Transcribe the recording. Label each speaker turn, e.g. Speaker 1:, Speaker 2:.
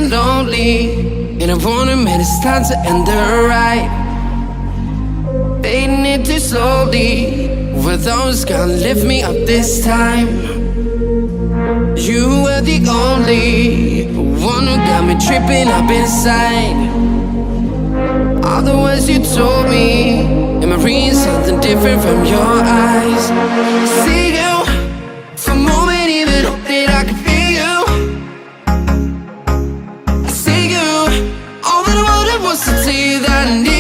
Speaker 1: feeling lonely, and I wanna admit it's time to end the ride. Fading it too slowly, were those gonna lift me up this time? You were the only one who got me tripping up inside. All the words you told me, am I reading something different from your eyes? See you, for a moment even hope that I could feel you. I see you, all that I wanted was to tell you that I need